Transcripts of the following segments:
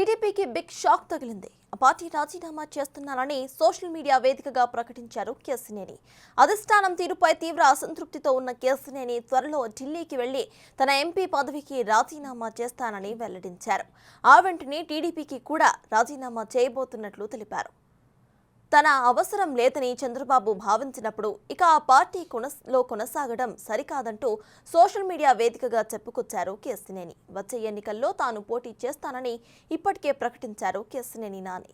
టీడీపీకి big shock తగిలింది. Party రాజీనామా చేస్తున్నానని సోషల్ మీడియా వేదికగా ప్రకటించారు కేశినేని. అధిష్టానం తీరుపై తీవ్ర అసంతృప్తితో ఉన్న కేశినేని త్వరలో ఢిల్లీకి వెళ్లి తన ఎంపీ పదవికి రాజీనామా చేస్తానని వెల్లడించారు. ఆ వెంటనే టీడీపీకి కూడా రాజీనామా చేయబోతున్నట్లు తెలిపారు. తన అవసరం లేదని చంద్రబాబు భావించినప్పుడు ఇక ఆ పార్టీ కొనసాగడం సరికాదంటూ సోషల్ మీడియా వేదికగా చెప్పుకొచ్చారు కేశినేని. వచ్చే ఎన్నికల్లో తాను పోటీ చేస్తానని ఇప్పటికే ప్రకటించారు కేశినేని నాని.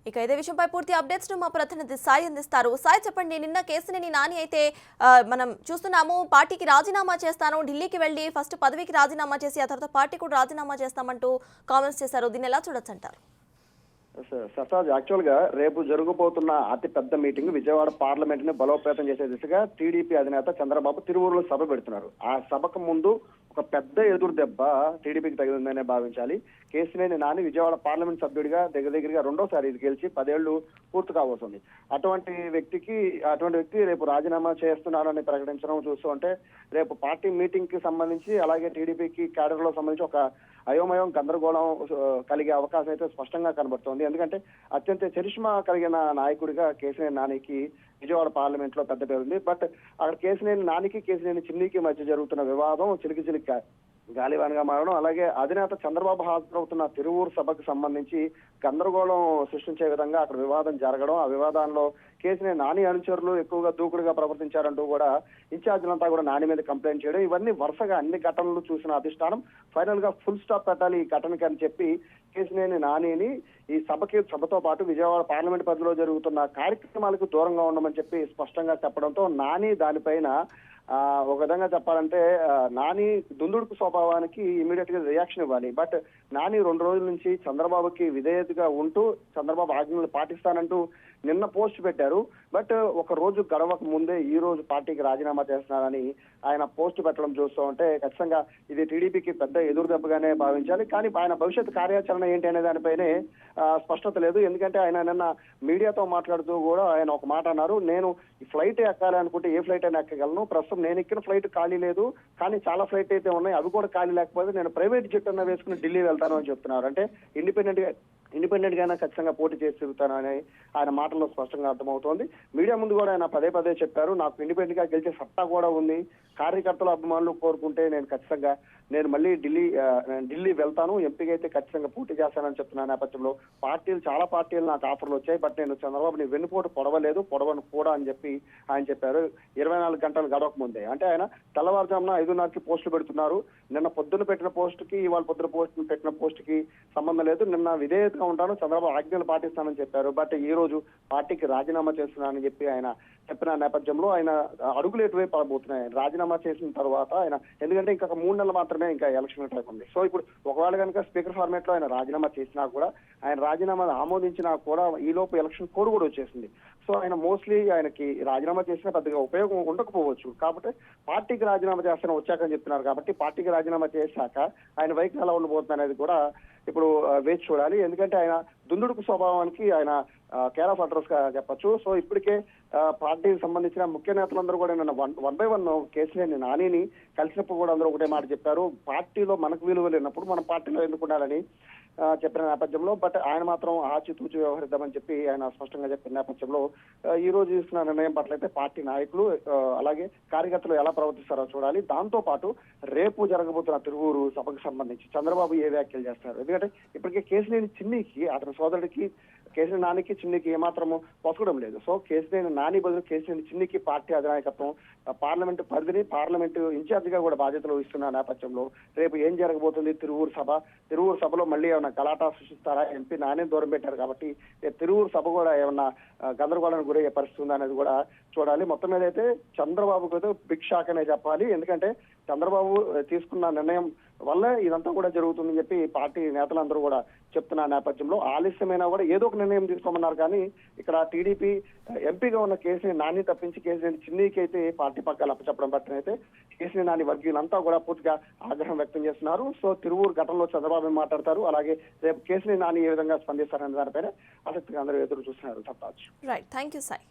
ఇక ఇదే విషయంపై పూర్తి అప్డేట్స్ ను మా ప్రతినిధి సాయి అందిస్తారు. సాయి, చెప్పండి, నిన్న కేశినేని నాని అయితే మనం చూస్తున్నాము పార్టీకి రాజీనామా చేస్తాను, ఢిల్లీకి వెళ్లి ఫస్ట్ పదవికి రాజీనామా చేసి ఆ తర్వాత పార్టీ కూడా రాజీనామా చేస్తామంటూ కామెంట్స్ చేశారు. దీన్ని ఎలా చూడొచ్చు అంటారు? సర్తాజ్, యాక్చువల్ గా రేపు జరగబోతున్న అతి పెద్ద మీటింగ్ విజయవాడ పార్లమెంట్ ని బలోపేతం చేసే దిశగా టీడీపీ అధినేత చంద్రబాబు తిరువూరులో సభ పెడుతున్నారు. ఆ సభకు ముందు ఒక పెద్ద ఎదురు దెబ్బ టీడీపీకి తగిలిందనే భావించాలి. కేశినేని నాని విజయవాడ పార్లమెంట్ సభ్యుడిగా దగ్గరగా రెండోసారి ఇది గెలిచి 10 ఏళ్లు పూర్తి కాబోతుంది. అటువంటి వ్యక్తి రేపు రాజీనామా చేస్తున్నారని ప్రకటించడం చూస్తుంటే రేపు పార్టీ మీటింగ్ కి సంబంధించి అలాగే టీడీపీకి క్యాడర్ లో సంబంధించి ఒక అయోమయం గందరగోళం కలిగే అవకాశం అయితే స్పష్టంగా కనబడుతోంది. ఎందుకంటే అత్యంత చరిష్మా కలిగిన నాయకుడిగా కేశినేని నానికి విజయవాడ పార్లమెంట్ లో పెద్ద పేరు ఉంది. బట్ అక్కడ కేశినేని నానికి కేశినేని చిన్నికి మధ్య జరుగుతున్న వివాదం చిలికి గాలివాన్గా మారడం, అలాగే అధినేత చంద్రబాబు హాజరవుతున్న తిరువూరు సభకు సంబంధించి గందరగోళం సృష్టించే విధంగా అక్కడ వివాదం జరగడం, ఆ వివాదంలో కేశినేని నాని అనుచరులు ఎక్కువగా దూకుడుగా ప్రవర్తించారంటూ కూడా ఇన్ఛార్జీలంతా కూడా నాని మీద కంప్లైంట్ చేయడం, ఇవన్నీ వరుసగా అన్ని ఘటనలు చూసిన అధిష్టానం ఫైనల్ గా ఫుల్ స్టాప్ పెట్టాలి ఈ ఘటనకి అని చెప్పి కేశినేని నానిని ఈ సభతో పాటు విజయవాడ పార్లమెంట్ పరిధిలో జరుగుతున్న కార్యక్రమాలకు దూరంగా ఉండమని చెప్పి స్పష్టంగా చెప్పడంతో నాని దానిపైన ఒక విధంగా చెప్పాలంటే నాని దుందుడుకు స్వభావానికి ఇమీడియట్ గా రియాక్షన్ ఇవ్వాలి. బట్ నాని 2 రోజుల నుంచి చంద్రబాబుకి విధేయతగా ఉంటూ చంద్రబాబు ఆజ్ఞలు పాటిస్తానంటూ నిన్న పోస్ట్ పెట్టారు. బట్ ఒక రోజు గడవక ముందే ఈ రోజు పార్టీకి రాజీనామా చేస్తున్నారని ఆయన పోస్ట్ పెట్టడం చూస్తూ ఉంటే ఖచ్చితంగా ఇది టీడీపీకి పెద్ద ఎదురు దెబ్బగానే భావించాలి. కానీ ఆయన భవిష్యత్ కార్యాచరణ ఏంటి అనే దానిపైనే స్పష్టత లేదు. ఎందుకంటే ఆయన నిన్న మీడియాతో మాట్లాడుతూ కూడా ఆయన ఒక మాట అన్నారు, నేను ఈ ఫ్లైట్ ఎక్కాలి అనుకుంటే ఏ ఫ్లైట్ అయినా ఎక్కగలను, ప్రస్తుతం నేను ఎక్కిన ఫ్లైట్ ఖాళీ లేదు, కానీ చాలా ఫ్లైట్ అయితే ఉన్నాయి, అవి కూడా ఖాళీ లేకపోతే నేను ప్రైవేట్ జెట్ అన్న వేసుకుని ఢిల్లీ వెళ్తాను అని చెప్తున్నారు. అంటే ఇండిపెండెంట్ గానే ఖచ్చితంగా పోటీ చేసి తిరుగుతానని ఆయన మాటల్లో స్పష్టంగా అర్థమవుతోంది. మీడియా ముందు కూడా ఆయన పదే చెప్పారు, నాకు ఇండిపెండెంట్ గా గెలిచే సత్తా కూడా ఉంది, కార్యకర్తల అభిమానులు కోరుకుంటే నేను మళ్ళీ ఢిల్లీ వెళ్తాను, ఎంపీగా అయితే ఖచ్చితంగా పోటీ చేస్తానని చెప్తున్న నేపథ్యంలో చాలా పార్టీలు నాకు ఆఫర్లు వచ్చాయి, బట్ నేను చంద్రబాబుని వెన్నుపోటు పొడవను కూడా అని చెప్పి ఆయన చెప్పారు. 24 గంటలు గడవక ముందే, అంటే ఆయన తెల్లవారుజామున 5:30కి పోస్టులు పెడుతున్నారు. నిన్న పొద్దున్న పెట్టిన పోస్ట్ కి ఇవాళ పొద్దున పెట్టిన పోస్ట్ కి సంబంధం లేదు. నిన్న విధేయతగా ఉంటాను, చంద్రబాబు ఆజ్ఞలు పాటిస్తానని చెప్పారు. బట్ ఈ రోజు పార్టీకి రాజీనామా చేస్తున్నానని చెప్పి ఆయన చెప్పిన నేపథ్యంలో ఆయన అడుగులు ఎటువైపు పడబోతున్నాయి. రాజీనామా చేసిన తర్వాత ఆయన, ఎందుకంటే ఇంకా 3 నెలలు మాత్రమే ఇంకా ఎలక్షన్ టైం ఉంది. సో ఇప్పుడు ఒకవేళ కనుక స్పీకర్ ఫార్మేట్ లో ఆయన రాజీనామా చేసినా కూడా, ఆయన రాజీనామా ఆమోదించినా కూడా ఈ లోపు ఎలక్షన్ కోడ్ కూడా వచ్చేసింది. సో ఆయన మోస్ట్లీ ఆయనకి రాజీనామా చేసినా పెద్దగా ఉపయోగం ఉండకపోవచ్చు. కాబట్టి పార్టీకి రాజీనామా చేస్తాను వచ్చాకని చెప్తున్నారు. కాబట్టి పార్టీకి రాజీనామా చేశాక ఆయన వైఖరి ఎలా ఉండబోతుంది అనేది కూడా ఇప్పుడు వేచి చూడాలి. ఎందుకంటే ఆయన దుందుడుకు స్వభావానికి ఆయన కేర్ ఆఫ్ అడ్రస్ గా చెప్పొచ్చు. సో ఇప్పటికే పార్టీకి సంబంధించిన ముఖ్య నేతలందరూ కూడా నిన్న 1 by 1 కేశినేని నానిని కలిసినప్పుడు కూడా అందరూ ఒకటే మాట చెప్పారు, పార్టీలో మనకు విలువ లేనప్పుడు మనం పార్టీలో ఎందుకు ఉండాలని చెప్పిన నేపథ్యంలో, బట్ ఆయన మాత్రం ఆచితూచి వ్యవహరిద్దామని చెప్పి ఆయన స్పష్టంగా చెప్పిన నేపథ్యంలో ఈ రోజు తీసుకున్న నిర్ణయం పట్ల అయితే పార్టీ నాయకులు అలాగే కార్యకర్తలు ఎలా ప్రవర్తిస్తారో చూడాలి. దాంతో పాటు రేపు జరగబోతున్న తిరువూరు సభకు సంబంధించి చంద్రబాబు ఏ వ్యాఖ్యలు చేస్తారు. ఎందుకంటే ఇప్పటికే కేశినేని చిన్నికి, అతని సోదరుడికి కేశినేని నానికి చిన్నికి ఏమాత్రము పొసగడం లేదు. సో కేశినేని నాని బదులు కేశినేని చిన్నికి పార్టీ అధినాయకత్వం పార్లమెంటు పరిధిని పార్లమెంటు ఇన్ఛార్జ్ గా కూడా బాధ్యతలు ఇస్తున్న నేపథ్యంలో రేపు ఏం జరగబోతుంది తిరువూరు సభలో మళ్ళీ ఏమైనా గలాటా సృష్టిస్తారా? ఎంపీ నాని దూరం పెట్టారు కాబట్టి తిరువూరు సభ కూడా ఏమన్నా గందరగోళానికి గురయ్యే పరిస్థితి ఉందా అనేది కూడా చూడాలి. మొత్తం మీద అయితే చంద్రబాబుకు అయితే బిగ్ షాక్ అనే చెప్పాలి. ఎందుకంటే చంద్రబాబు తీసుకున్న నిర్ణయం వల్ల ఇదంతా కూడా జరుగుతుందని చెప్పి పార్టీ నేతలందరూ కూడా చెప్తున్న నేపథ్యంలో ఆలస్యమైనా కూడా ఏదో ఒక నిర్ణయం తీసుకోమన్నారు. కానీ ఇక్కడ టీడీపీ ఎంపీగా ఉన్న కేసీని నాని తప్పించి కేసీని చిన్నికి అయితే పార్టీ పక్కన అప్పచెప్పడం పట్టిన అయితే కేసీని నాని వర్గీయులంతా కూడా పూర్తిగా ఆగ్రహం వ్యక్తం చేస్తున్నారు. సో తిరువూరు ఘటనలో చంద్రబాబు మాట్లాడతారు, అలాగే రేపు కేసీని నాని ఏ విధంగా స్పందిస్తారనే దానిపైన ఆసక్తిగా అందరూ ఎదురు చూస్తున్నారు. Right, thank you Sai.